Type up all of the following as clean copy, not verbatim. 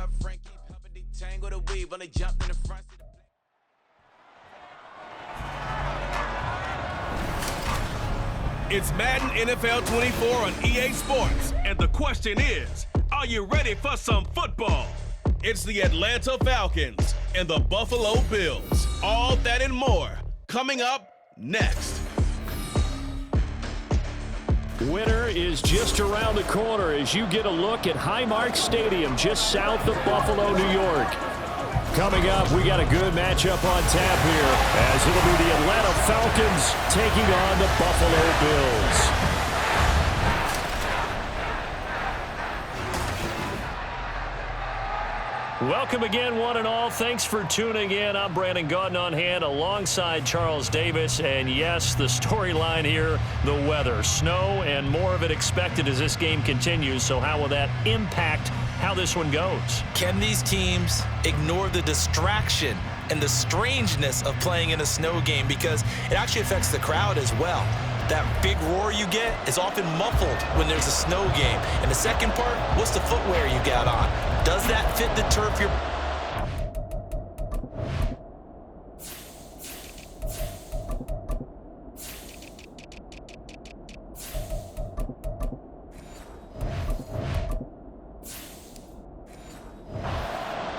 her friend keep helping detangle the weave when they jumped in the front seat. It's Madden NFL 24 on EA Sports, and the question is, are you ready for some football? It's the Atlanta Falcons and the Buffalo Bills. All that and more coming up next. Winter is just around the corner as you get a look at Highmark Stadium just south of Buffalo, New York. Coming up, we got a good matchup on tap here as it'll be the Atlanta Falcons taking on the Buffalo Bills. Welcome again, one and all. Thanks for tuning in. I'm Brandon Gaudin on hand alongside Charles Davis. And yes, the storyline here, the weather. Snow and more of it expected as this game continues. So how will that impact how this one goes? Can these teams ignore the distraction and the strangeness of playing in a snow game? Because it actually affects the crowd as well. That big roar you get is often muffled when there's a snow game. And the second part, what's the footwear you got on? Does that fit the turf you're...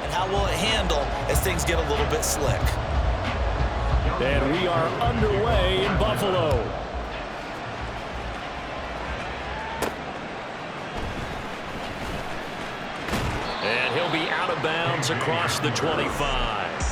And how will it handle as things get a little bit slick? And we are underway in Buffalo. And he'll be out of bounds across the 25.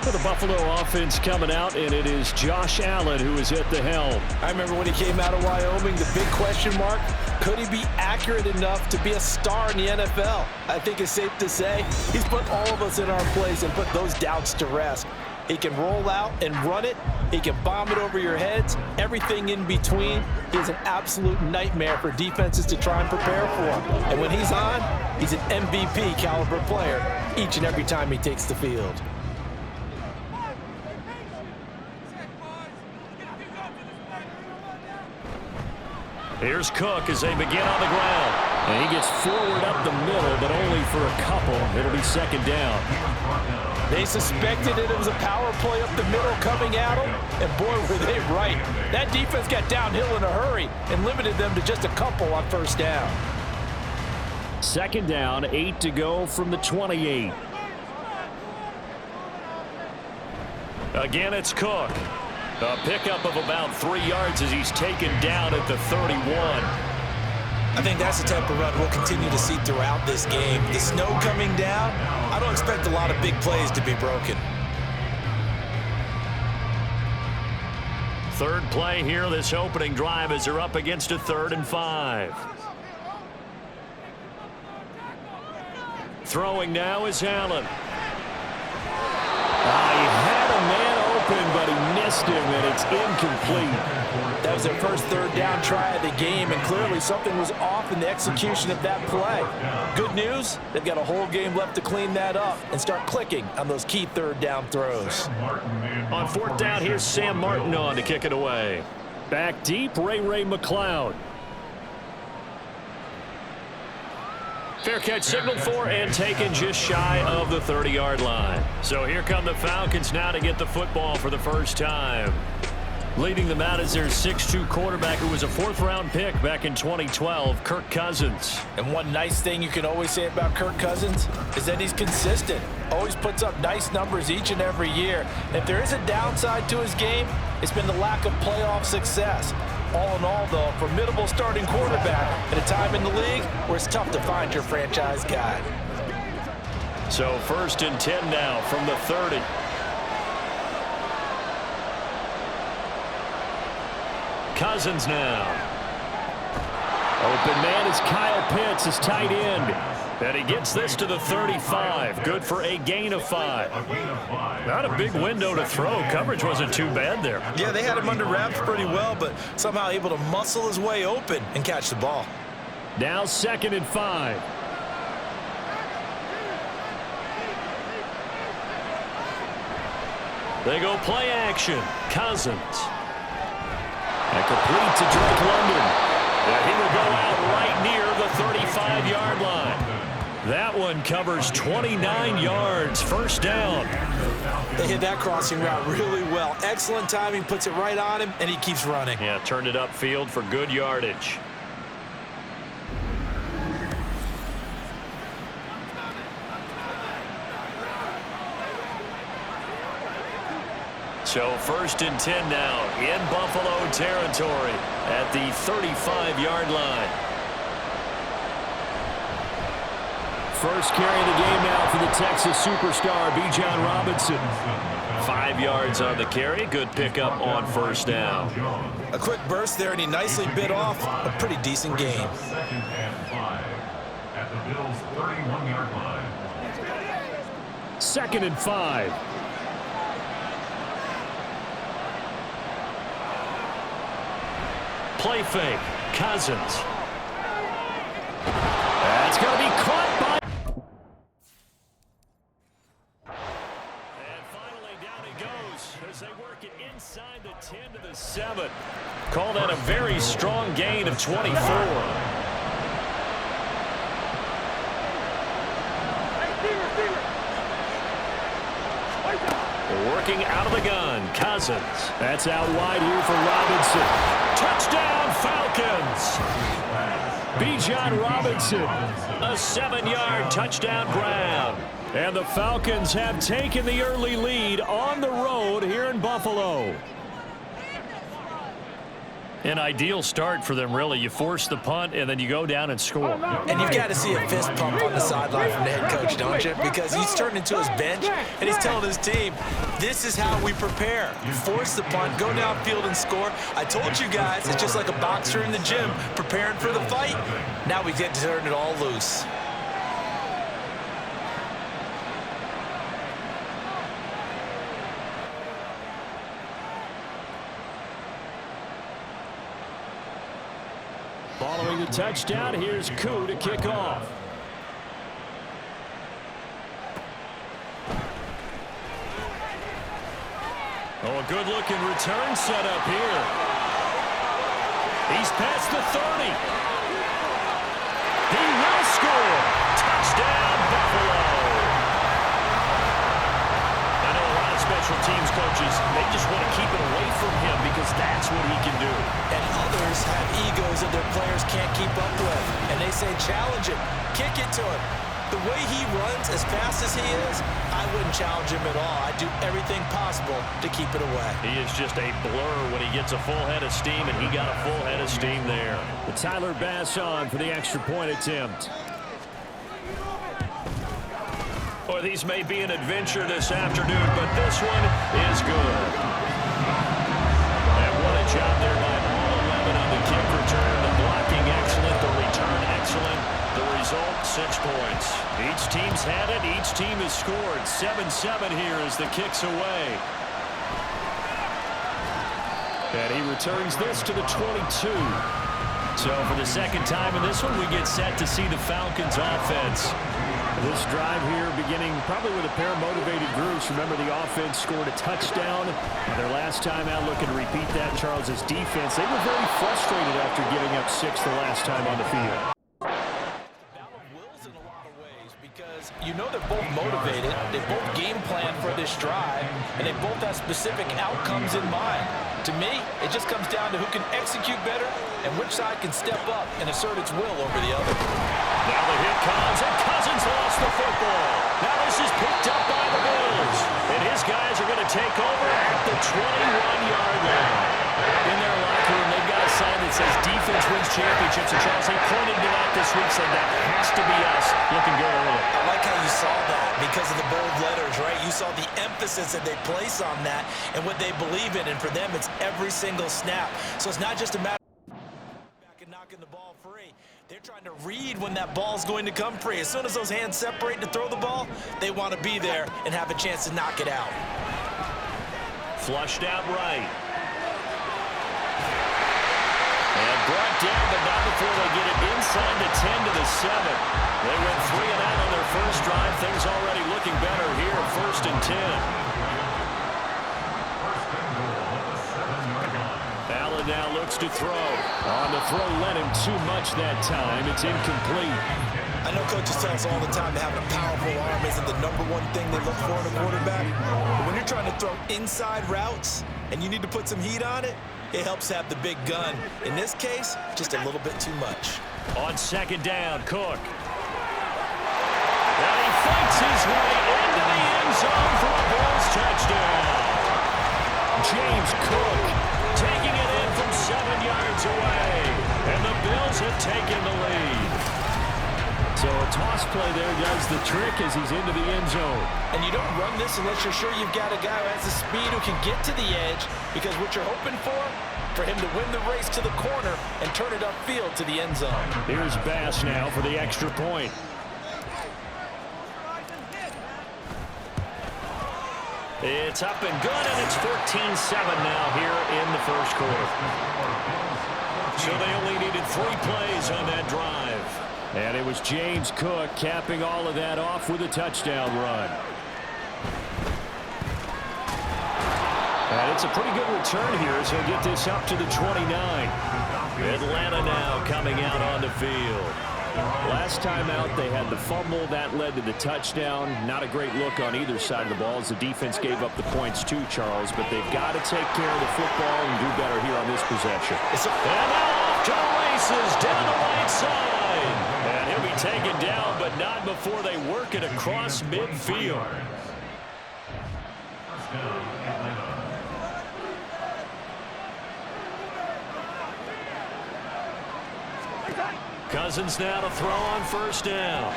For the Buffalo offense coming out, and it is Josh Allen who is at the helm. I remember when he came out of Wyoming, the big question mark, could he be accurate enough to be a star in the NFL? I think it's safe to say he's put all of us in our place and put those doubts to rest. He can roll out and run it. He can bomb it over your heads. Everything in between. He's an absolute nightmare for defenses to try and prepare for him. And when he's on, he's an MVP caliber player each and every time he takes the field. Here's Cook as they begin on the ground. And he gets forward up the middle, but only for a couple. It'll be second down. They suspected it was a power play up the middle coming at them, and boy, were they right. That defense got downhill in a hurry and limited them to just a couple on first down. Second down, 8 to go from the 28. Again, it's Cook. A pickup of about 3 yards as he's taken down at the 31. I think that's the type of run we'll continue to see throughout this game. The snow coming down, I don't expect a lot of big plays to be broken. Third play here, this opening drive as they're up against a 3rd and 5. Throwing now is Allen. He had a man open, but he missed him, and it's incomplete. That was their first third down try of the game, and clearly something was off in the execution of that play. Good news, they've got a whole game left to clean that up and start clicking on those key third down throws. On 4th down, here's Sam Martin on to kick it away. Back deep, Ray McLeod. Fair catch signaled for and taken just shy of the 30-yard line. So here come the Falcons now to get the football for the first time. Leading them out is their 6'2 quarterback who was a 4th-round pick back in 2012, Kirk Cousins. And one nice thing you can always say about Kirk Cousins is that he's consistent. Always puts up nice numbers each and every year. If there is a downside to his game, it's been the lack of playoff success. All in all, though, a formidable starting quarterback at a time in the league where it's tough to find your franchise guy. So 1st and 10 now from the 30. Cousins now. Open man is Kyle Pitts, his tight end. And he gets this to the 35. Good for a gain of 5. Not a big window to throw. Coverage wasn't too bad there. Yeah, they had him under wraps pretty well, but somehow able to muscle his way open and catch the ball. Now 2nd and 5. They go play action. Cousins. And complete to Drake London. And he will go out right near the 35-yard line. That one covers 29 yards, first down. They hit that crossing route really well. Excellent timing, puts it right on him, and he keeps running. Yeah, turned it upfield for good yardage. So 1st and 10 now in Buffalo territory at the 35-yard line. First carry of the game now for the Texas superstar, Bijan Robinson. 5 yards on the carry. Good pickup on first down. A quick burst there, and he nicely bit off a pretty decent game. 2nd and 5 at the Bills' 31-yard line. 2nd and 5. Play fake. Cousins. That's going to be caught by... And finally down he goes as they work it inside the 10 to the 7. Call that a very strong gain of 24. Working out of the gun, Cousins. That's out wide here for Robinson. Touchdown, Falcons! Bijan Robinson, a 7-yard touchdown grab. And the Falcons have taken the early lead on the road here in Buffalo. An ideal start for them, really. You force the punt, and then you go down and score. And you've got to see a fist pump on the sideline from the head coach, don't you? Because he's turned into his bench, and he's telling his team, this is how we prepare. You force the punt, go downfield and score. I told you guys, it's just like a boxer in the gym preparing for the fight. Now we get to turn it all loose. Following the touchdown, here's Koo to kick off. Oh, a good-looking return set up here. He's past the 30. He will score. Touchdown, Buffalo. I know a lot of special teams coaches, they just want to keep it away from him because that's what he can do. And others have egos that their players can't keep up with. And they say, challenge him, kick it to him. The way he runs as fast as he is, I wouldn't challenge him at all. I'd do everything possible to keep it away. He is just a blur when he gets a full head of steam, and he got a full head of steam there. The Tyler Bass on for the extra point attempt. Boy, these may be an adventure this afternoon, but this one is good. And what a job there by all 11 on the kick return. The blocking excellent, the return excellent. The result, 6 points. Each team's had it. Each team has scored. 7-7 here as the kick's away. And he returns this to the 22. So for the second time in this one, we get set to see the Falcons offense. This drive here beginning probably with a pair of motivated groups. Remember, the offense scored a touchdown. Their last time out looking to repeat that, Charles's defense. They were very frustrated after giving up 6 the last time on the field. You know they're both motivated, they both game plan for this drive, and they both have specific outcomes in mind. To me, it just comes down to who can execute better and which side can step up and assert its will over the other. Now the hit comes, and Cousins lost the football. Now this is picked up by the Bills, and his guys are going to take over at the 21-yard line. In their locker room, they've got a sign that says defense wins championships, and Charles, they pointed to that this week, saying that has to be us. Looking good early. I like how you saw that because of the bold letters, right? You saw the emphasis that they place on that and what they believe in, and for them, it's every single snap. So it's not just a matter of back and knocking the ball free. They're trying to read when that ball's going to come free. As soon as those hands separate to throw the ball, they want to be there and have a chance to knock it out. Flushed out right. And brought down, but not before they get it inside the 10 to the 7. They went 3 and out on their first drive. Things already looking better here, 1st and 10. Allen now looks to throw. On the throw, led him too much that time. It's incomplete. I I know coaches tell us all the time that having a powerful arm isn't the #1 thing they look for in a quarterback. But when you're trying to throw inside routes and you need to put some heat on it, it helps have the big gun. In this case, just a little bit too much. On second down, Cook. And he fights his way into the end zone for a Bills touchdown. James Cook taking it in from 7 yards away. And the Bills have taken the lead. So a toss play there does the trick as he's into the end zone. And you don't run this unless you're sure you've got a guy who has the speed who can get to the edge, because what you're hoping for him to win the race to the corner and turn it upfield to the end zone. Here's Bass now for the extra point. It's up and good, and it's 14-7 now here in the first quarter. So they only needed 3 plays on that drive. And it was James Cook capping all of that off with a touchdown run. And it's a pretty good return here as he'll get this up to the 29. Atlanta now coming out on the field. Last time out, they had the fumble. That led to the touchdown. Not a great look on either side of the ball as the defense gave up the points too, Charles. But they've got to take care of the football and do better here on this possession. And off to the races down the right side. And he'll be taken down, but not before they work it across midfield. Cousins now to throw on first down.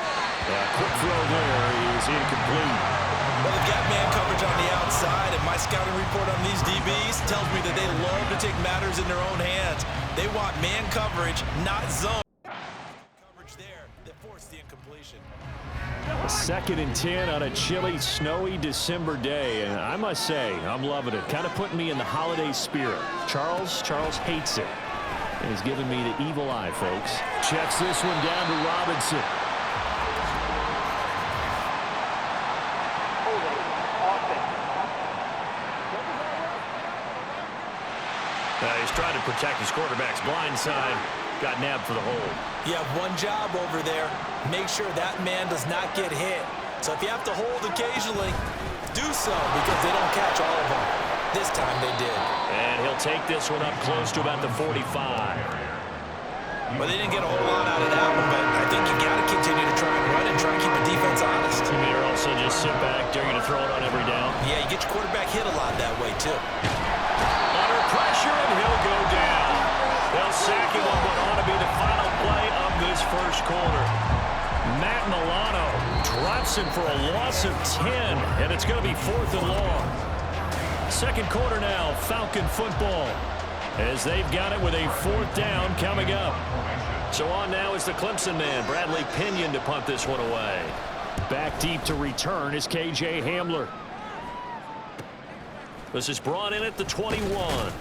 Quick throw there is incomplete. Well, they've got man coverage on the outside, and my scouting report on these DBs tells me that they love to take matters in their own hands. They want man coverage, not zone. Coverage there that forced the incompletion. 2nd and 10 on a chilly, snowy December day, and I must say, I'm loving it. Kind of putting me in the holiday spirit. Charles hates it. And he's giving me the evil eye, folks. Checks this one down to Robinson. He's trying to protect his quarterback's blind side. Got nabbed for the hold. You have one job over there. Make sure that man does not get hit. So if you have to hold occasionally, do so, because they don't catch all of them. This time they did. And he'll take this one up close to about the 45. Well, they didn't get a whole lot out of that one, but I think you got to continue to try and run and try and keep the defense honest. You mean also just sit back, dare you to throw it on every down? Yeah, you get your quarterback hit a lot that way, too. Under pressure, and he'll go down. They'll sack him on what ought to be the final play of this first quarter. Matt Milano drops him for a loss of 10, and it's going to be 4th and long. Second quarter now, Falcon football, as they've got it with a 4th down coming up. So on now is the Clemson man, Bradley Pinion, to punt this one away. Back deep to return is K.J. Hamler. This is brought in at the 21.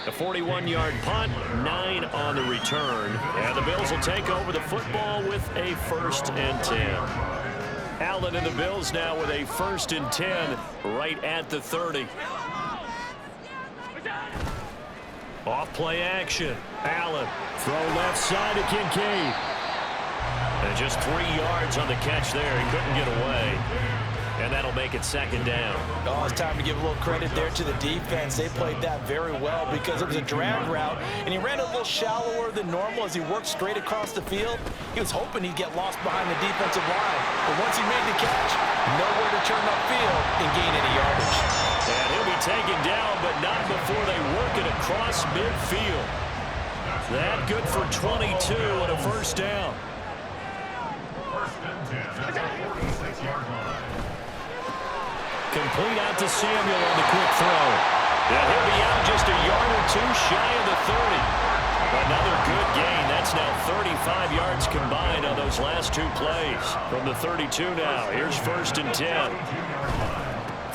A 41-yard punt, 9 on the return. And the Bills will take over the football with a 1st and 10. Allen and the Bills now with a 1st and 10 right at the 30. Off play action. Allen. Throw left side to Kincaid. And just 3 yards on the catch there. He couldn't get away. And that'll make it 2nd down. Oh, it's time to give a little credit there to the defense. They played that very well because it was a drag route, and he ran a little shallower than normal as he worked straight across the field. He was hoping he'd get lost behind the defensive line. But once he made the catch, nowhere to turn upfield and gain any yardage. And he'll be taken down, but not before they work it across midfield. That good for 22 and a 1st down. 1st and 10 at the 46-yard line. Complete out to Samuel on the quick throw. And he'll be out just a yard or 2 shy of the 30. Another good gain. That's now 35 yards combined on those last 2 plays. From the 32 now, here's 1st and 10.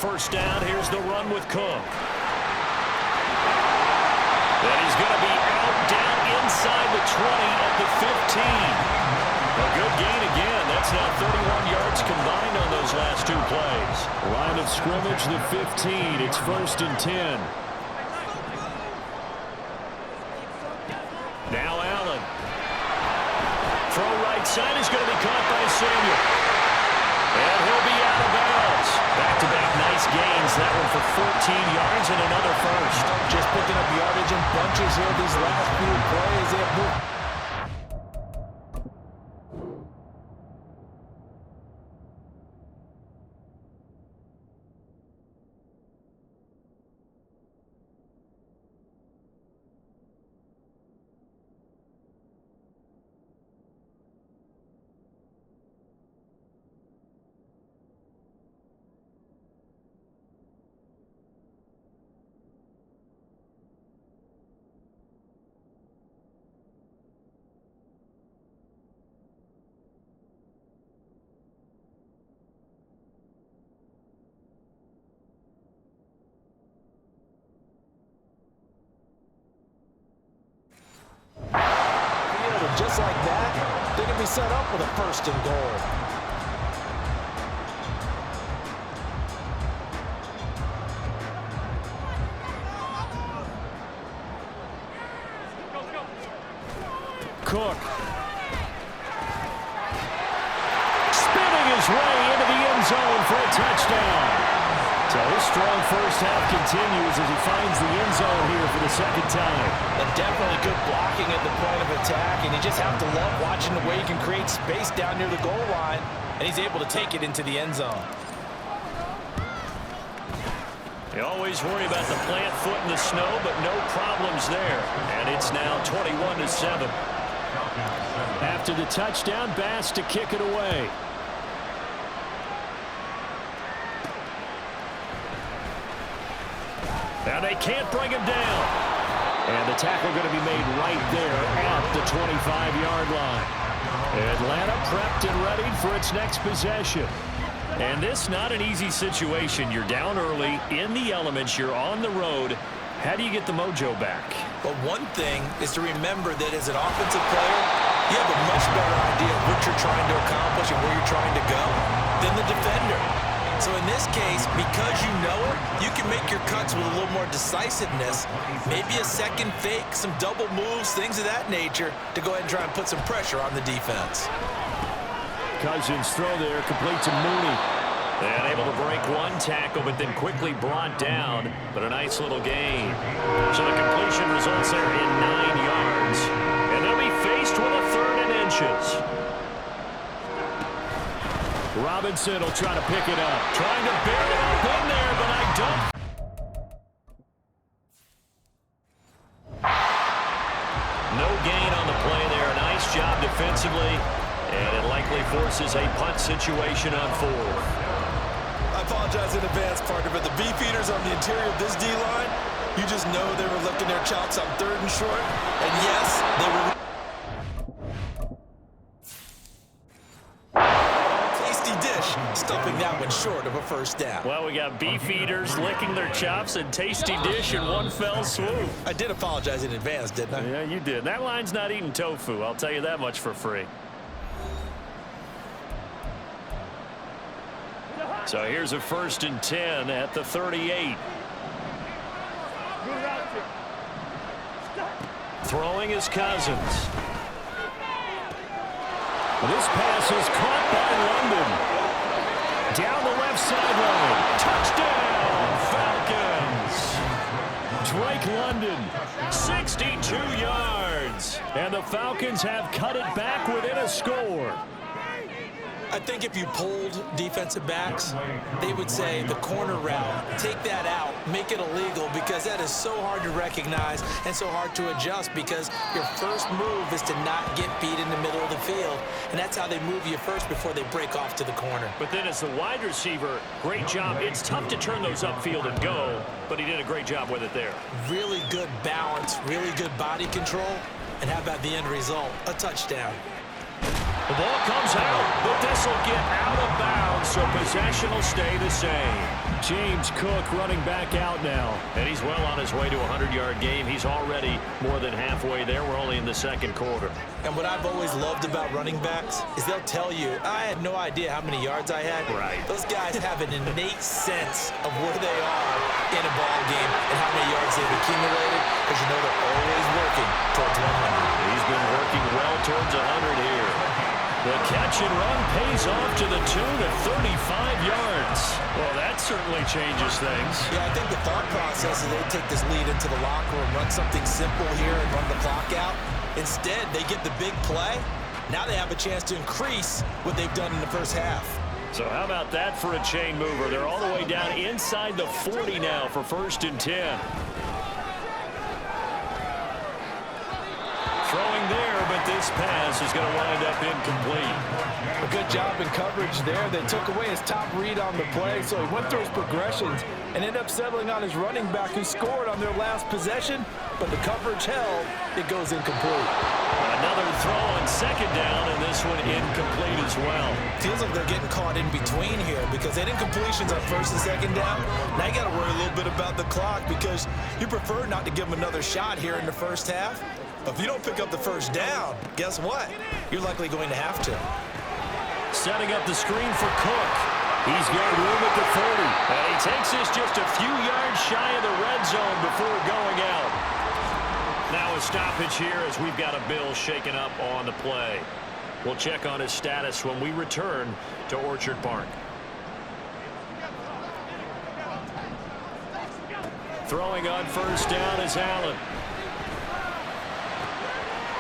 1st down, here's the run with Cook. And he's going to be out down inside the 20 at the 15. A good gain again. That's now 31 yards combined on those last 2 plays. Line of scrimmage, the 15. It's 1st and 10. Now Allen. Throw right side yards and another first. Just picking up yardage in bunches here these last few plays. They have moved. Just like that, they can be set up with a first and goal. Cook. Spinning his way into the end zone for a touchdown. So his strong first half continues as he finds the end zone here for the second time. And definitely good blocking at the point of attack, and you just have to love watching the way he can create space down near the goal line, and he's able to take it into the end zone. You always worry about the plant foot in the snow, but no problems there. And it's now 21-7. After the touchdown, Bass to kick it away. And they can't bring him down. And the tackle going to be made right there at the 25-yard line. Atlanta prepped and ready for its next possession. And this not an easy situation. You're down early, in the elements, you're on the road. How do you get the mojo back? But one thing is to remember that as an offensive player, you have a much better idea of what you're trying to accomplish and where you're trying to go than the defender. So in this case, because you know it, you can make your cuts with a little more decisiveness, maybe a second fake, some double moves, things of that nature, to go ahead and try and put some pressure on the defense. Cousins throw there, complete to Mooney. And able to break one tackle, but then quickly brought down. But a nice little gain. So the completion results there in 9 yards. And they'll be faced with a 3rd and inches. Robinson will try to pick it up. Trying to bury it up in there, but I don't. No gain on the play there. Nice job defensively. And it likely forces a punt situation on 4th. I apologize in advance, partner, but the beefeaters on the interior of this D-line, you just know they were licking their chops on 3rd and short. And yes, they were... stuffing that one short of a first down. Well, we got beef eaters licking their chops and tasty dish in one fell swoop. I did apologize in advance, didn't I? Yeah, you did. That line's not eating tofu. I'll tell you that much for free. So here's a 1st and 10 at the 38. Throwing is Cousins. This pass is caught by London. Down the left sideline. Touchdown, Falcons. Drake London, 62 yards. And the Falcons have cut it back within a score. I think if you polled defensive backs, they would say the corner route, take that out, make it illegal, because that is so hard to recognize and so hard to adjust, because your first move is to not get beat in the middle of the field, and that's how they move you first before they break off to the corner. But then as the wide receiver, great job. It's tough to turn those upfield and go, but he did a great job with it there. Really good balance, really good body control, and how about the end result? A touchdown. The ball comes out, but this will get out of bounds, so possession will stay the same. James Cook running back out now. And he's well on his way to a 100-yard game. He's already more than halfway there. We're only in the 2nd quarter. And what I've always loved about running backs is they'll tell you, I had no idea how many yards I had. Right. Those guys have an innate sense of where they are in a ball game and how many yards they've accumulated, because you know they're always working towards 100. He's been working well towards 100 here. The catch and run pays off to the tune of 35 yards. Well, that certainly changes things. Yeah, I think the thought process is they take this lead into the locker room, run something simple here and run the clock out. Instead, they get the big play. Now they have a chance to increase what they've done in the first half. So how about that for a chain mover? They're all the way down inside the 40 now for 1st and 10. Throwing there, but this pass is going to wind up incomplete. A good job in coverage there. They took away his top read on the play, so he went through his progressions and ended up settling on his running back who scored on their last possession, but the coverage held. It goes incomplete. Another throw on 2nd down, and this one incomplete as well. Feels like they're getting caught in between here because they did incompletions on 1st and 2nd down. Now you got to worry a little bit about the clock because you prefer not to give them another shot here in the first half. But if you don't pick up the 1st down, guess what? You're likely going to have to. Setting up the screen for Cook. He's got room at the 30. And he takes this just a few yards shy of the red zone before going out. Now a stoppage here as we've got a Bill shaken up on the play. We'll check on his status when we return to Orchard Park. Throwing on 1st down is Allen.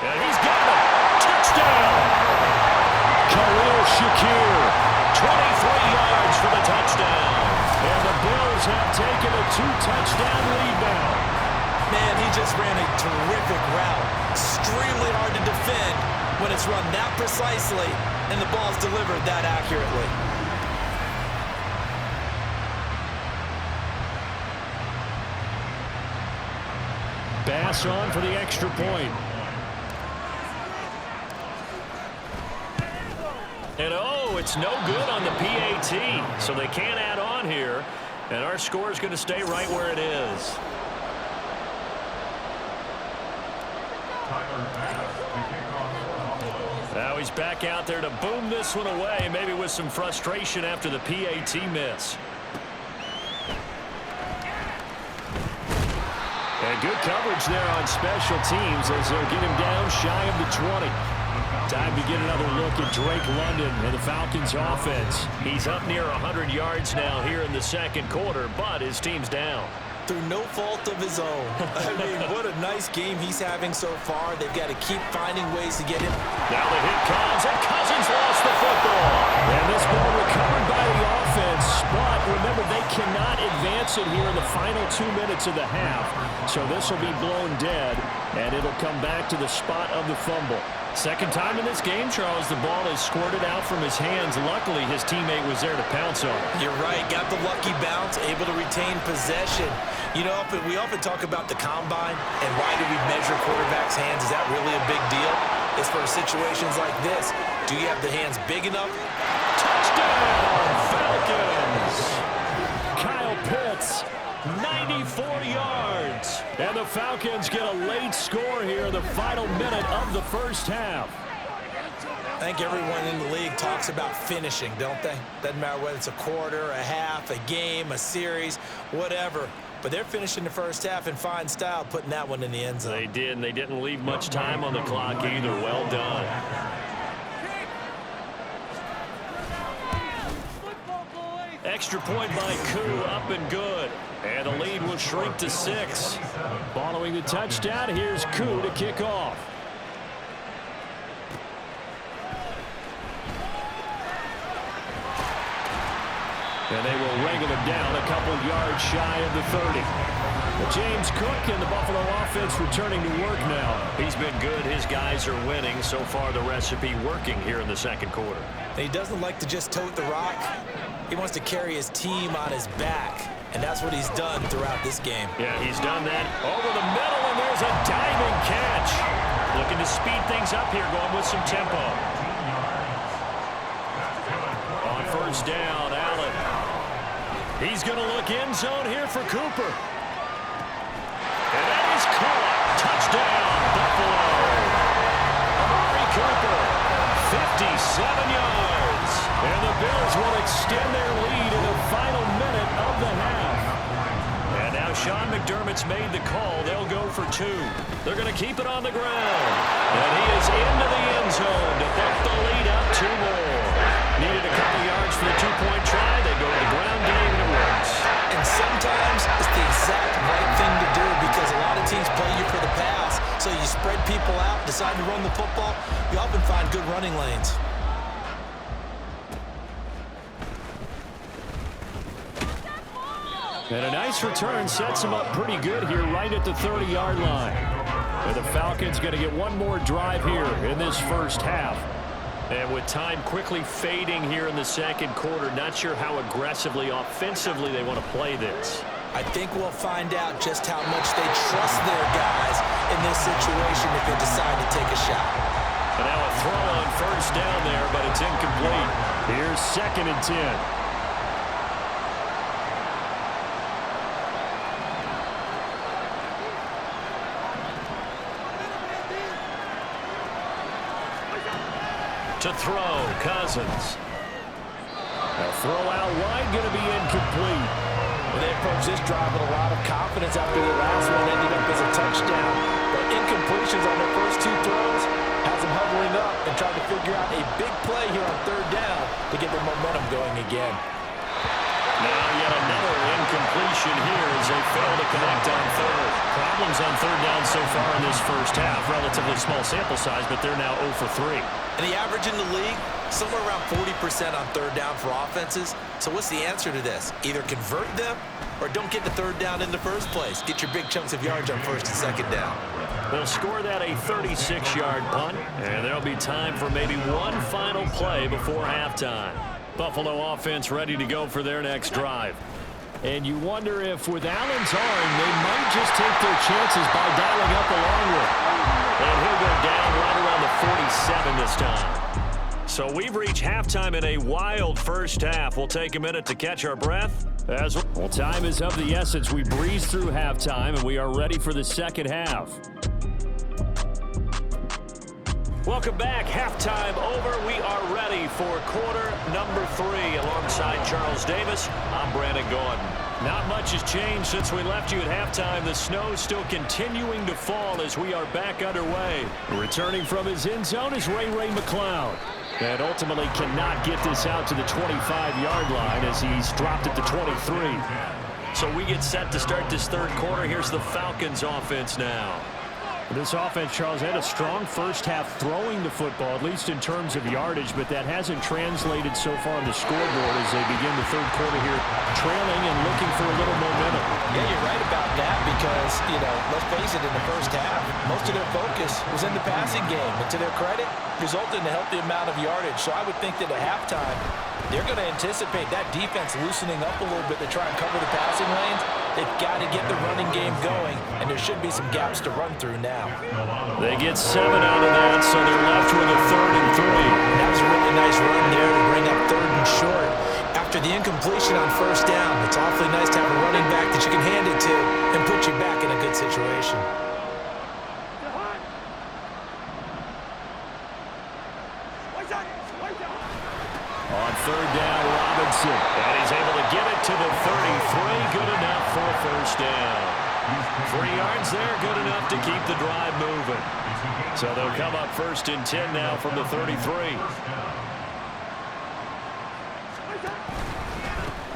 And he's got it. Touchdown! Khalil Shakir, 23 yards for the touchdown. And the Bills have taken a 2-touchdown lead now. Man, he just ran a terrific route. Extremely hard to defend when it's run that precisely and the ball's delivered that accurately. Bass on for the extra point. And oh, it's no good on the PAT, so they can't add on here, and our score is going to stay right where it is. Now he's back out there to boom this one away, maybe with some frustration after the PAT miss. And good coverage there on special teams as they'll get him down shy of the 20. Time to get another look at Drake London and the Falcons offense. He's up near 100 yards now here in the 2nd quarter, but his team's down. Through no fault of his own. I mean, what a nice game he's having so far. They've got to keep finding ways to get him. Now the hit comes, and Cousins lost the football. And this ball recovered by the offense, but remember, they cannot advance it here in the final 2 minutes of the half. So this will be blown dead, and it'll come back to the spot of the fumble. Second time in this game, Charles, the ball is squirted out from his hands. Luckily, his teammate was there to pounce on it. You're right. Got the lucky bounce, able to retain possession. You know, we often talk about the combine and why do we measure quarterbacks' hands? Is that really a big deal? It's for situations like this. Do you have the hands big enough? Touchdown, Falcons! Kyle Pitts, 94 yards. And the Falcons get a late score here in the final minute of the first half. I think everyone in the league talks about finishing, don't they? Doesn't matter whether it's a quarter, a half, a game, a series, whatever. But they're finishing the first half in fine style, putting that one in the end zone. They did, and they didn't leave much time on the clock either. Well done. Extra point by Koo, up and good. And the lead will shrink to 6. Following the touchdown, here's Koo to kick off. And they will wrangle him down a couple yards shy of the 30. Well, James Cook and the Buffalo offense returning to work now. He's been good. His guys are winning. So far, the recipe working here in the 2nd quarter. And he doesn't like to just tote the rock. He wants to carry his team on his back. And that's what he's done throughout this game. Yeah, he's done that over the middle, and there's a diving catch. Looking to speed things up here, going with some tempo. On 1st down, Allen. He's going to look end zone here for Cooper. And that is caught. Touchdown, Buffalo. Amari Cooper, 57 yards. And the Bills will extend their lead in the final minute of the half. And now Sean McDermott's made the call. They'll go for 2. They're going to keep it on the ground. And he is into the end zone to bump the lead up 2 more. Needed a couple yards for the 2-point try. They go to the ground game, and it works. And sometimes it's the exact right thing to do because a lot of teams play you for the pass. So you spread people out, decide to run the football. You often find good running lanes. And a nice return sets him up pretty good here right at the 30-yard line. And the Falcons going to get one more drive here in this first half. And with time quickly fading here in the second quarter, not sure how aggressively, offensively they want to play this. I think we'll find out just how much they trust their guys in this situation if they decide to take a shot. And now a throw on first down there, but it's incomplete. Here's 2nd and 10. To throw, Cousins. A throw out wide, going to be incomplete. Well, they approached this drive with a lot of confidence after the last one ended up as a touchdown. But incompletions on their first 2 throws has them hovering up and trying to figure out a big play here on 3rd down to get their momentum going again. Now yet another incompletion here as they fail to connect on 3rd. Problems on 3rd down so far in this first half. Relatively small sample size, but they're now 0 for 3. And the average in the league, somewhere around 40% on 3rd down for offenses. So what's the answer to this? Either convert them or don't get the 3rd down in the first place. Get your big chunks of yards on 1st and 2nd down. They'll score that a 36-yard punt, and there'll be time for maybe one final play before halftime. Buffalo offense ready to go for their next drive. And you wonder if with Allen's arm, they might just take their chances by dialing up a long one. And he'll go down right around the 47 this time. So we've reached halftime in a wild first half. We'll take a minute to catch our breath. Well, time is of the essence. We breeze through halftime, and we are ready for the second half. Welcome back. Halftime over. We are ready for quarter number 3. Alongside Charles Davis, I'm Brandon Gordon. Not much has changed since we left you at halftime. The snow still continuing to fall as we are back underway. Returning from his end zone is Ray McCloud. And ultimately cannot get this out to the 25-yard line as he's dropped at the 23. So we get set to start this 3rd quarter. Here's the Falcons offense now. This offense, Charles, had a strong first half throwing the football, at least in terms of yardage, but that hasn't translated so far on the scoreboard as they begin the 3rd quarter here, trailing and looking for a little momentum. Yeah, you're right about that because, let's face it, in the first half, most of their focus was in the passing game. And to their credit, resulted in a healthy amount of yardage. So I would think that at halftime, they're going to anticipate that defense loosening up a little bit to try and cover the passing lanes. They've got to get the running game going, and there should be some gaps to run through now. They get 7 out of that, so they're left with a 3rd and 3. That was a really nice run there to bring up 3rd and short. After the incompletion on 1st down, it's awfully nice to have a running back that you can hand it to and put you back in a good situation. On 3rd down, Robinson. And he's able to get it to the 33. Good enough for a first down. 3 yards there, good enough to keep the drive moving. So they'll come up 1st and 10 now from the 33.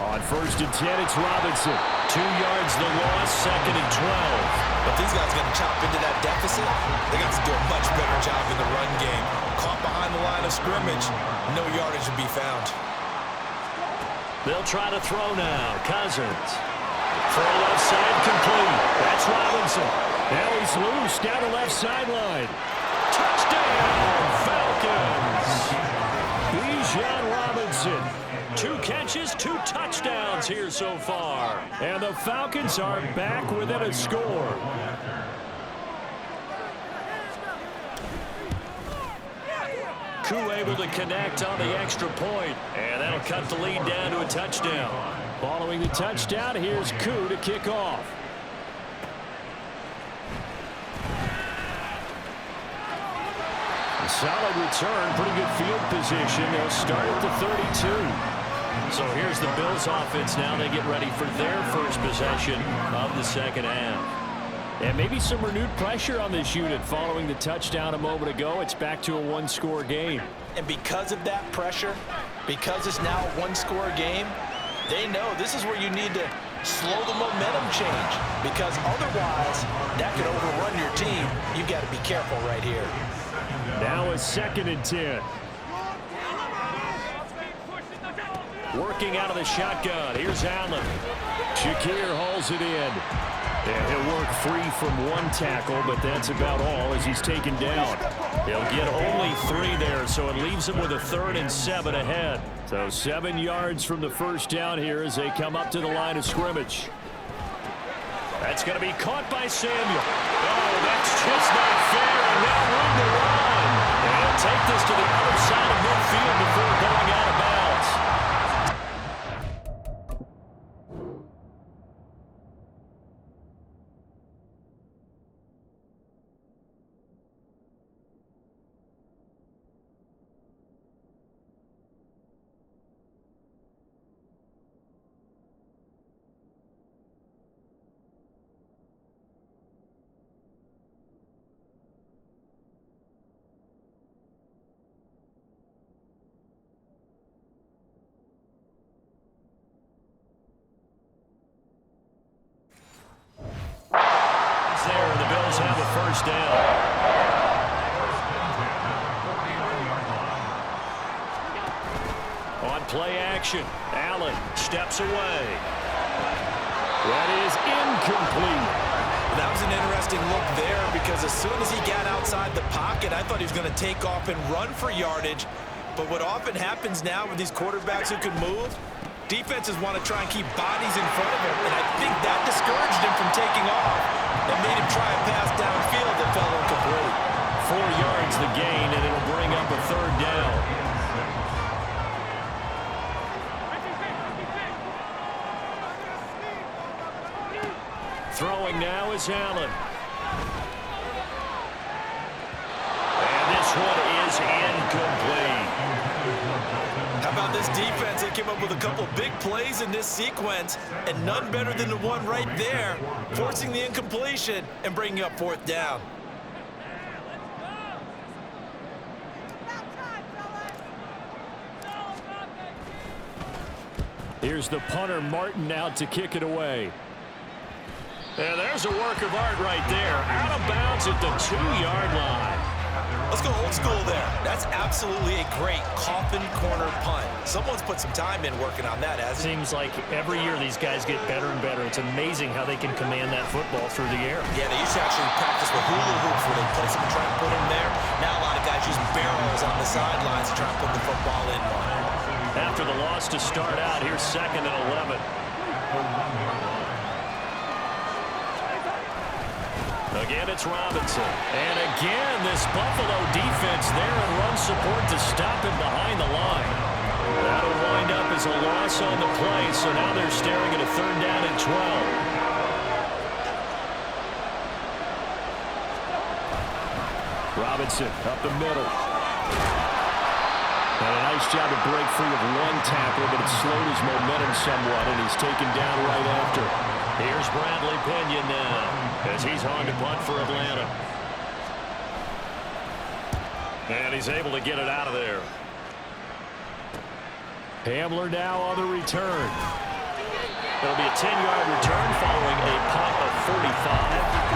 On 1st and 10, it's Robinson. 2 yards the loss, 2nd and 12. But these guys are going to chop into that deficit. They got to do a much better job in the run game. Caught behind the line of scrimmage, no yardage to be found. They'll try to throw now. Cousins. Throw left side complete. That's Robinson. Now he's loose down the left sideline. Touchdown, Falcons. Bijan Robinson. 2 catches, 2 touchdowns here so far. And the Falcons are back within a score. Koo able to connect on the extra point. And that'll cut the lead down to a touchdown. Following the touchdown, here's Koo to kick off. A solid return, pretty good field position. They'll start at the 32. So here's the Bills offense now. They get ready for their first possession of the second half. And maybe some renewed pressure on this unit following the touchdown a moment ago. It's back to a one-score game. And because of that pressure, because it's now a one-score game, they know this is where you need to slow the momentum change, because otherwise that could overrun your team. You've got to be careful right here. Now a 2nd and 10. Working out of the shotgun. Here's Allen. Shakir hauls it in. And he'll work free from one tackle, but that's about all as he's taken down. He'll get only 3 there, so it leaves him with a 3rd and 7 ahead. So 7 yards from the first down here as they come up to the line of scrimmage. That's going to be caught by Samuel. Oh, that's just not fair, and now room to run. And he'll take this to the other side of midfield before going out of bounds. There, the Bills have a first down. On play action, Allen steps away. That is incomplete. That was an interesting look there, because as soon as he got outside the pocket, I thought he was going to take off and run for yardage. But what often happens now with these quarterbacks who can move, defenses want to try and keep bodies in front of him, and I think that discouraged him from taking off. It made him try a pass downfield that fell incomplete. 4 yards the gain, and it'll bring up a 3rd down. Throwing now is Allen. And this one is incomplete. How about this defense? They came up with a couple big plays in this sequence, and none better than the one right there, forcing the incompletion and bringing up 4th down. Here's the punter, Martin, out to kick it away. And there's a work of art right there. Out of bounds at the 2-yard line. Let's go old school there. That's absolutely a great coffin corner punt. Someone's put some time in working on that, hasn't it? Seems like every year these guys get better and better. It's amazing how they can command that football through the air. Yeah, they used to actually practice with hula hoops where they place them and try and put them there. Now a lot of guys use barrels on the sidelines to try and put the football in one. After the loss to start out, here's 2nd and 11. Again, it's Robinson. And again, this Buffalo defense there in run support to stop him behind the line. That'll wind up as a loss on the play, so now they're staring at a 3rd down and 12. Robinson up the middle. And a nice job to break free of one tackle, but it slowed his momentum somewhat, and he's taken down right after. Here's Bradley Pinion now, as he's on to punt for Atlanta. And he's able to get it out of there. Hamler now on the return. It'll be a 10-yard return following a punt of 45.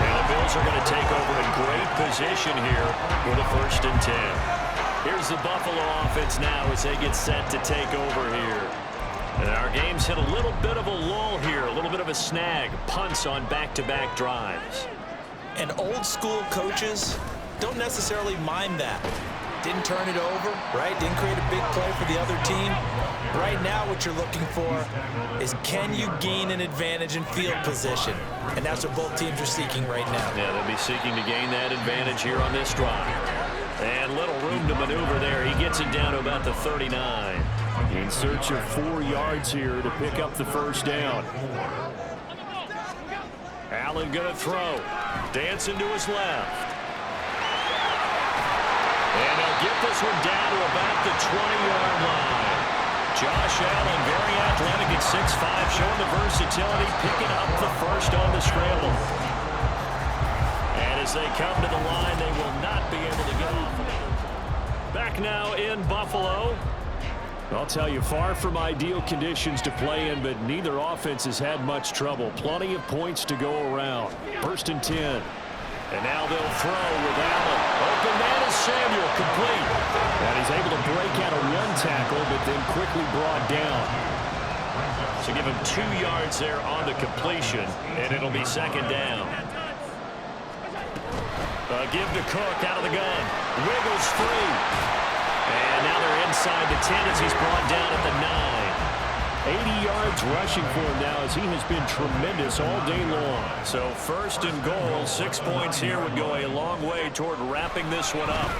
And the Bills are going to take over in great position here with a 1st and 10. Here's the Buffalo offense now as they get set to take over here. And our game's hit a little bit of a lull here, a little bit of a snag. Punts on back-to-back drives. And old school coaches don't necessarily mind that. Didn't turn it over, right? Didn't create a big play for the other team. Right now what you're looking for is, can you gain an advantage in field position? And that's what both teams are seeking right now. Yeah, they'll be seeking to gain that advantage here on this drive. And little room to maneuver there. He gets it down to about the 39. In search of 4 yards here to pick up the 1st down. Allen going to throw. Dancing to his left. And they'll get this one down to about the 20-yard line. Josh Allen, very athletic at 6'5", showing the versatility, picking up the 1st on the scramble. As they come to the line, they will not be able to get off. Back now in Buffalo. I'll tell you, far from ideal conditions to play in, but neither offense has had much trouble. Plenty of points to go around. 1st and 10. And now they'll throw with Allen. Open man is Samuel, complete. And he's able to break out a 1 tackle, but then quickly brought down. So give him 2 yards there on the completion, and it'll be 2nd down. Give to Cook out of the gun. Wiggles free. And now they're inside the 10 as he's brought down at the 9. 80 yards rushing for him now as he has been tremendous all day long. So 1st and goal, 6 points here would go a long way toward wrapping this one up.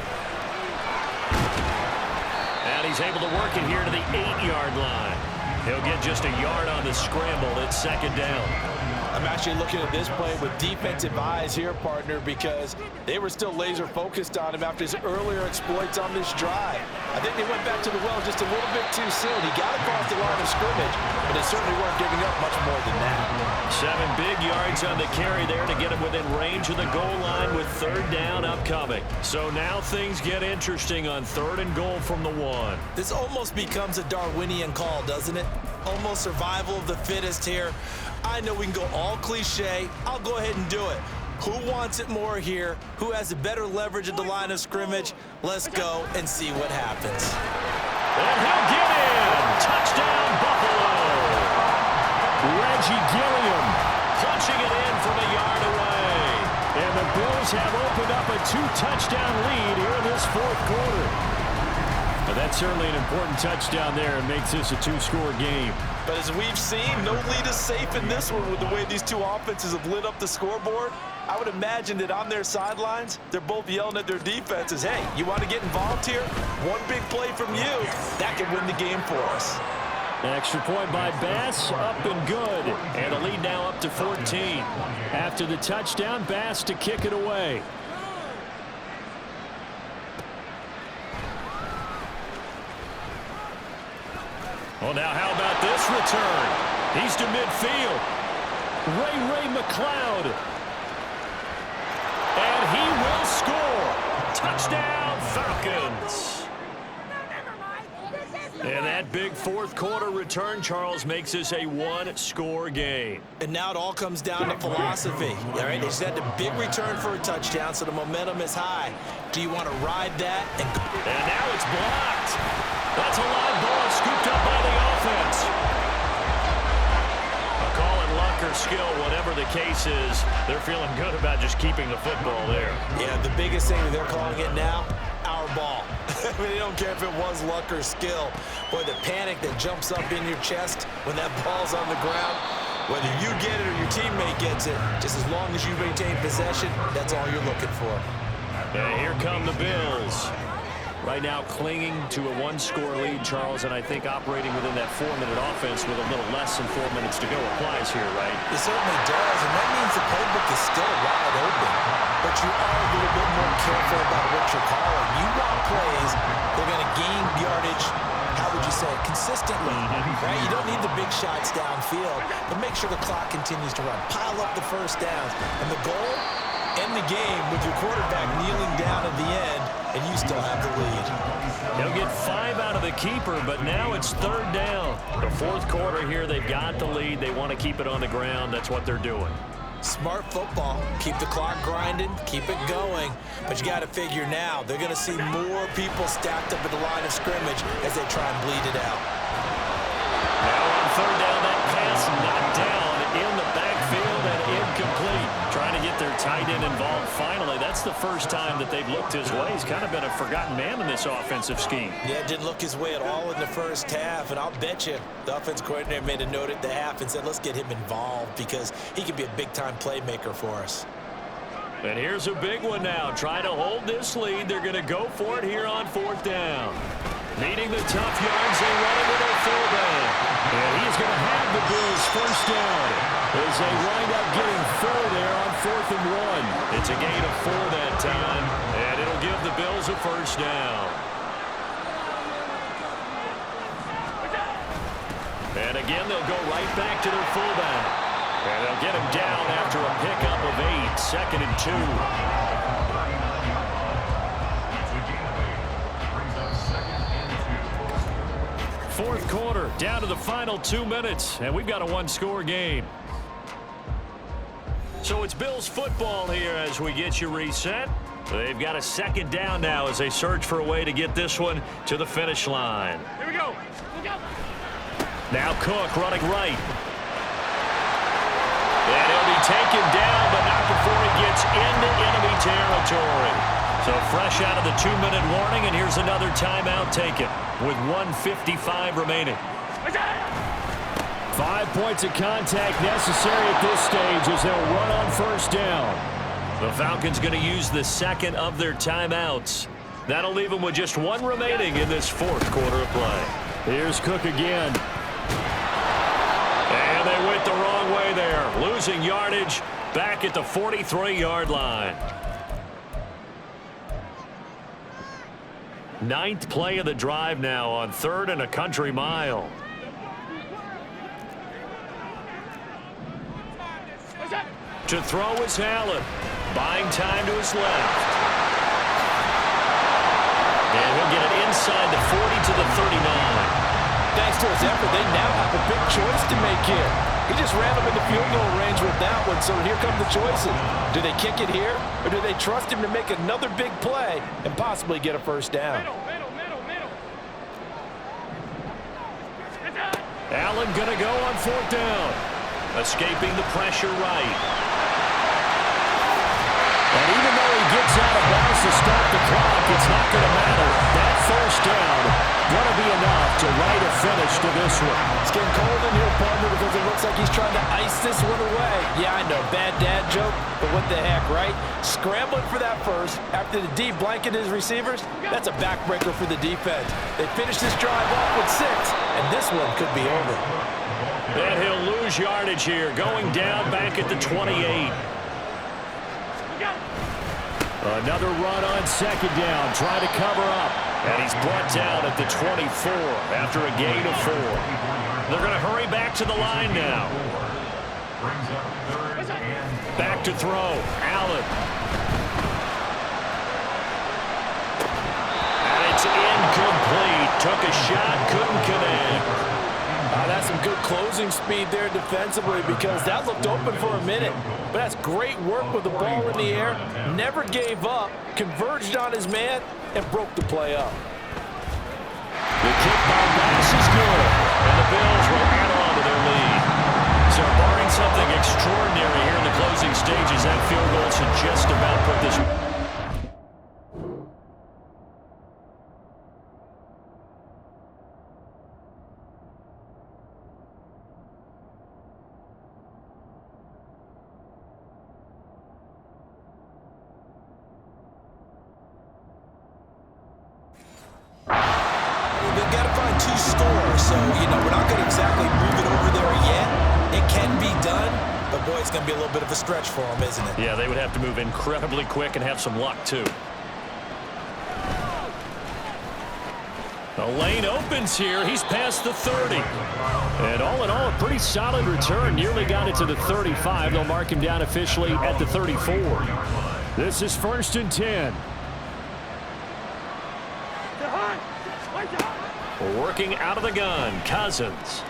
And he's able to work it here to the 8-yard line. He'll get just a yard on the scramble. It's 2nd down. I'm actually looking at this play with defensive eyes here, partner, because they were still laser focused on him after his earlier exploits on this drive. I think they went back to the well just a little bit too soon. He got across the line of scrimmage, but they certainly weren't giving up much more than that. 7 big yards on the carry there to get him within range of the goal line with 3rd down upcoming. So now things get interesting on 3rd and goal from the 1. This almost becomes a Darwinian call, doesn't it? Almost survival of the fittest here. I know we can go all cliche. I'll go ahead and do it. Who wants it more here? Who has a better leverage at the line of scrimmage? Let's go and see what happens. And he'll get in. Touchdown, Buffalo. Reggie Gilliam punching it in from a yard away. And the Bills have opened up a 2-touchdown lead here in this 4th quarter. But that's certainly an important touchdown there and makes this a 2-score game. But as we've seen, no lead is safe in this one with the way these 2 offenses have lit up the scoreboard. I would imagine that on their sidelines, they're both yelling at their defenses, hey, you want to get involved here? One big play from you, that could win the game for us. An extra point by Bass, up and good. And the lead now up to 14. After the touchdown, Bass to kick it away. Well, now how about this return? He's to midfield. Ray McLeod. And he will score. Touchdown, Falcons. And that big 4th quarter return, Charles, makes this a 1-score game. And now it all comes down to philosophy. All right, they just had a big return for a touchdown, so the momentum is high. Do you want to ride that? And now it's blocked. That's a live ball scooped up by the offense. A call it luck or skill, whatever the case is, they're feeling good about just keeping the football there. Yeah, the biggest thing that they're calling it now, our ball. I mean, they don't care if it was luck or skill. Boy, the panic that jumps up in your chest when that ball's on the ground, whether you get it or your teammate gets it, just as long as you maintain possession, that's all you're looking for. And here come the Bills. Right now clinging to a 1-score lead, Charles, and I think operating within that 4-minute offense with a little less than 4 minutes to go applies here, right? It certainly does, and that means the playbook is still wide open. But you are a little bit more careful about what you're calling. You want plays, they're going to gain yardage, how would you say, consistently, right? You don't need the big shots downfield, but make sure the clock continues to run. Pile up the first downs, and the goal, end the game with your quarterback kneeling down at the end, and you still have the lead. They'll get 5 out of the keeper, but now it's 3rd down. The 4th quarter here, they've got the lead. They want to keep it on the ground. That's what they're doing. Smart football. Keep the clock grinding, keep it going. But you got to figure now, they're going to see more people stacked up at the line of scrimmage as they try and bleed it out. Now on 3rd down, that pass knocked down in the backfield and incomplete. Trying to get their tight end involved finally. That's the first time that they've looked his way. He's kind of been a forgotten man in this offensive scheme. Yeah, didn't look his way at all in the first half, and I'll bet you the offense coordinator made a note at the half and said, let's get him involved because he can be a big-time playmaker for us. And here's a big one now. Trying to hold this lead. They're going to go for it here on 4th down. Needing the tough yards, they run it with a fullback. And he's going to have the Bills 1st down as they wind up getting 4 there on 4th and 1. It's a gain of 4 that time, and it'll give the Bills a 1st down. And again, they'll go right back to their fullback. And they'll get him down after a pickup of 8, 2nd and 2. Fourth quarter, down to the final 2 minutes, and we've got a one-score game. So it's Bills football here as we get you reset. They've got a 2nd down now as they search for a way to get this one to the finish line. Here we go. Now Cook running right. And he'll be taken down, but not before he gets into enemy territory. So fresh out of the 2-minute warning, and here's another timeout taken with 1:55 remaining. 5 points of contact necessary at this stage as they'll run on first down. The Falcons going to use the 2nd of their timeouts. That'll leave them with just 1 remaining in this 4th quarter of play. Here's Cook again. And they went the wrong way there, losing yardage back at the 43-yard line. 9th play of the drive now on 3rd and a country mile. To throw is Allen, buying time to his left. And he'll get it inside the 40 to the 39. Thanks to his effort, they now have a big choice to make here. He just ran them into field goal range with that one, so here come the choices. Do they kick it here, or do they trust him to make another big play and possibly get a first down? Allen going to go on 4th down. Escaping the pressure right. And even though he gets out of bounds to start the clock, it's not going to matter. That first down going to be enough to write a finish to this one. It's getting cold in here, partner, because it looks like he's trying to ice this one away. Yeah, I know, bad dad joke, but what the heck, right? Scrambling for that first after the D blanket his receivers, that's a backbreaker for the defense. They finished this drive off with 6, and this one could be over. And he'll lose yardage here, going down back at the 28. Another run on 2nd down, trying to cover up. And he's brought down at the 24 after a gain of 4. They're going to hurry back to the line now. Back to throw. Allen. And it's incomplete. Took a shot, couldn't connect. That's some good closing speed there defensively because that looked open for a minute. But that's great work with the ball in the air. Never gave up, converged on his man, and broke the play up. The kick by Bass is good, and the Bills will add on to their lead. So barring something extraordinary here in the closing stages, that field goal should just about put this. So, we're not going to exactly move it over there yet. It can be done, but boy, it's going to be a little bit of a stretch for them, isn't it? Yeah, they would have to move incredibly quick and have some luck, too. The lane opens here. He's past the 30. And all in all, a pretty solid return. Nearly got it to the 35. They'll mark him down officially at the 34. This is 1st and 10. Working out of the gun, Cousins.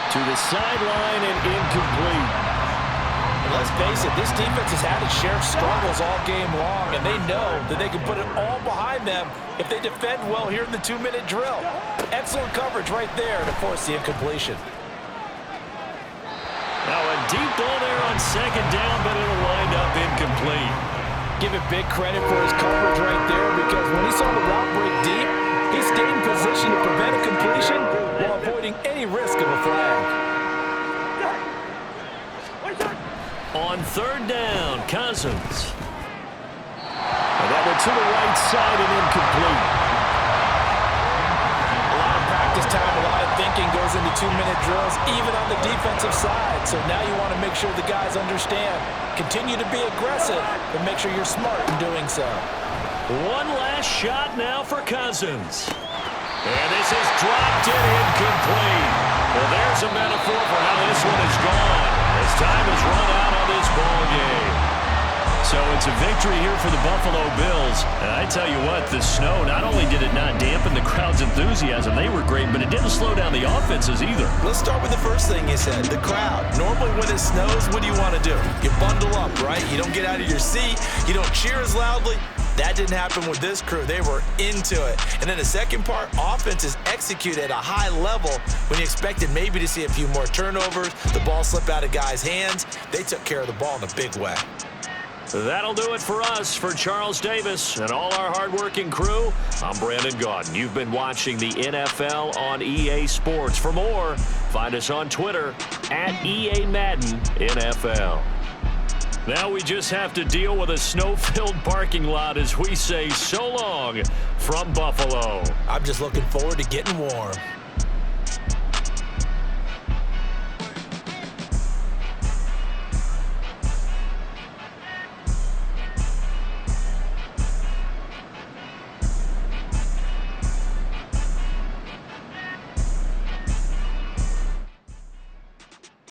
To the sideline and incomplete. Let's face it, this defense has had its share of struggles all game long, and they know that they can put it all behind them if they defend well here in the 2-minute drill. Excellent coverage right there to force the incompletion. Now a deep ball there on 2nd down, but it'll wind up incomplete. Give it big credit for his coverage right there because when he saw the route break deep, he stayed in position to prevent a completion while avoiding any risk of a flag. On 3rd down, Cousins. And that went to the right side and incomplete. A lot of practice time, a lot of thinking goes into 2-minute drills, even on the defensive side. So now you want to make sure the guys understand. Continue to be aggressive, but make sure you're smart in doing so. One last shot now for Cousins. And this is dropped and incomplete. Well, there's a metaphor for how this one is gone. So it's a victory here for the Buffalo Bills. And I tell you what, the snow, not only did it not dampen the crowd's enthusiasm, they were great, but it didn't slow down the offenses either. Let's start with the first thing you said, the crowd. Normally when it snows, what do you want to do? You bundle up, right? You don't get out of your seat. You don't cheer as loudly. That didn't happen with this crew. They were into it. And then the second part, offenses execute at a high level when you expected maybe to see a few more turnovers, the ball slip out of guys' hands. They took care of the ball in a big way. That'll do it for us. For Charles Davis and all our hardworking crew, I'm Brandon Gaudin. You've been watching the NFL on EA Sports. For more, find us on Twitter at EA Madden NFL. Now we just have to deal with a snow-filled parking lot as we say so long from Buffalo. I'm just looking forward to getting warm.